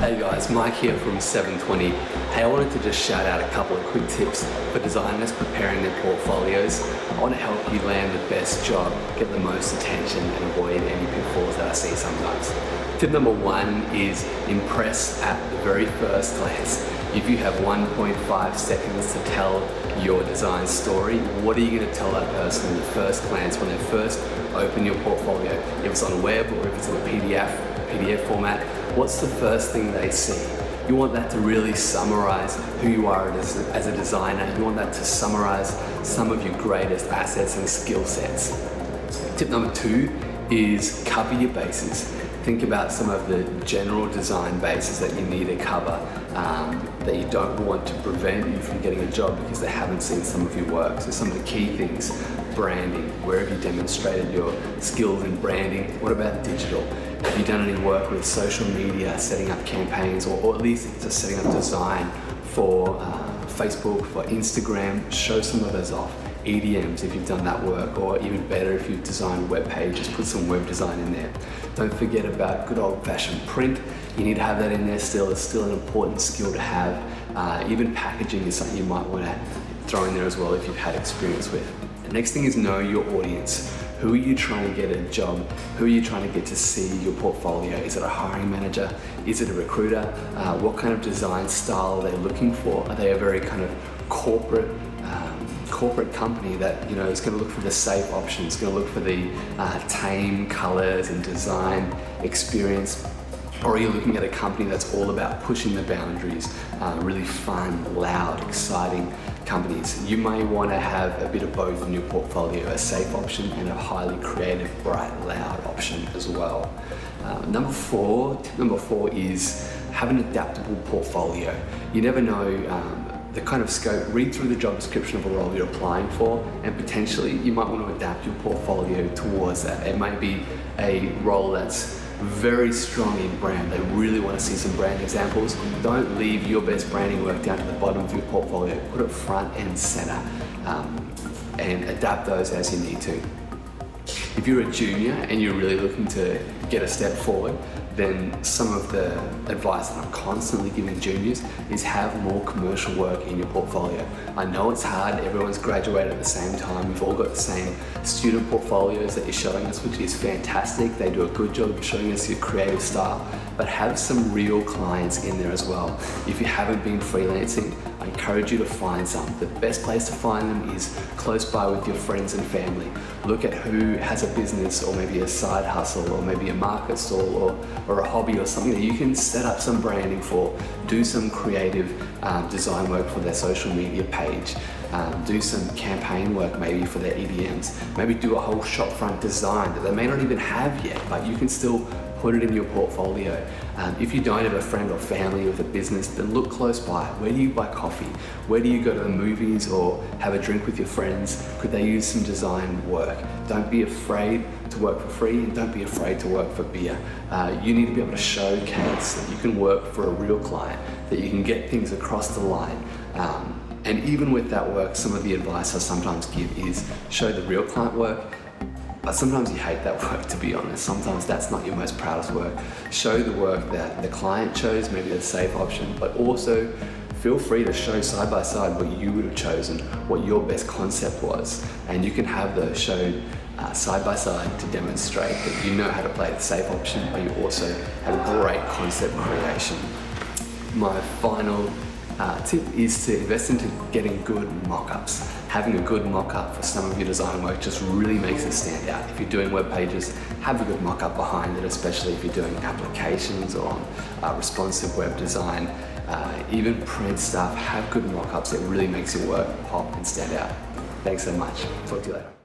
Hey guys, Mike here from 720. Hey, I wanted to just shout out a couple of quick tips for designers preparing their portfolios. I want to help you land the best job, get the most attention, and avoid any pitfalls that I see sometimes. Tip number one is impress at the very first glance. If you have 1.5 seconds to tell your design story, what are you going to tell that person in the first glance when they first open your portfolio? If it's on web or if it's on a PDF format, what's the first thing they see? You want that to really summarize who you are as a designer. You want that to summarize some of your greatest assets and skill sets. Tip number two is cover your bases. Think about some of the general design bases that you need to cover that you don't want to prevent you from getting a job because they haven't seen some of your work. So some of the key things: branding. Where have you demonstrated your skills in branding? What about digital? Have you done any work with social media, setting up campaigns, or at least just setting up design for Facebook, for Instagram? Show some of those off. EDMs if you've done that work, or even better if you've designed web pages, put some web design in there. Don't forget about good old-fashioned print. You need to have that in there still. It's still an important skill to have. Even packaging is something you might want to throw in there as well if you've had experience with. The next thing is know your audience. Who are you trying to get a job? Who are you trying to get to see your portfolio? Is it a hiring manager? Is it a recruiter? What kind of design style are they looking for? Are they a very kind of corporate company that is going to look for the safe options, going to look for the tame colors and design experience? Or are you looking at a company that's all about pushing the boundaries, really fun, loud, exciting companies? You may want to have a bit of both in your portfolio, a safe option and a highly creative, bright, loud option as well. Tip number four is have an adaptable portfolio. You never know the kind of scope. Read through the job description of a role you're applying for, and potentially you might want to adapt your portfolio towards that. It might be a role that's very strong in brand. They really want to see some brand examples. Don't leave your best branding work down to the bottom of your portfolio. Put it front and center, and adapt those as you need to. If you're a junior and you're really looking to get a step forward, then some of the advice that I'm constantly giving juniors is have more commercial work in your portfolio. I know it's hard, everyone's graduated at the same time, we've all got the same student portfolios that you're showing us, which is fantastic. They do a good job of showing us your creative style, but have some real clients in there as well. If you haven't been freelancing, I encourage you to find some. The best place to find them is close by with your friends and family. Look at who has a business, or maybe a side hustle, or maybe a market stall, or a hobby, or something that you can set up some branding for. Do some creative design work for their social media page. Do some campaign work maybe for their EDMs. Maybe do a whole shopfront design that they may not even have yet, but you can still put it in your portfolio. If you don't have a friend or family with a business, then look close by. Where do you buy coffee? Where do you go to the movies or have a drink with your friends? Could they use some design work? Don't be afraid to work for free, and don't be afraid to work for beer. You need to be able to showcase that you can work for a real client, that you can get things across the line. And even with that work, some of the advice I sometimes give is show the real client work. But sometimes you hate that work, to be honest. Sometimes that's not your most proudest work. Show the work that the client chose, maybe the safe option, but also feel free to show side by side what you would have chosen, what your best concept was. And you can have those showed side by side to demonstrate that you know how to play the safe option, but you also have a great concept creation. My final tip is to invest into getting good mock-ups. Having a good mock-up for some of your design work just really makes it stand out. If you're doing web pages, have a good mock-up behind it, especially if you're doing applications or responsive web design. Even print stuff, have good mock-ups. It really makes your work pop and stand out. Thanks so much. Talk to you later.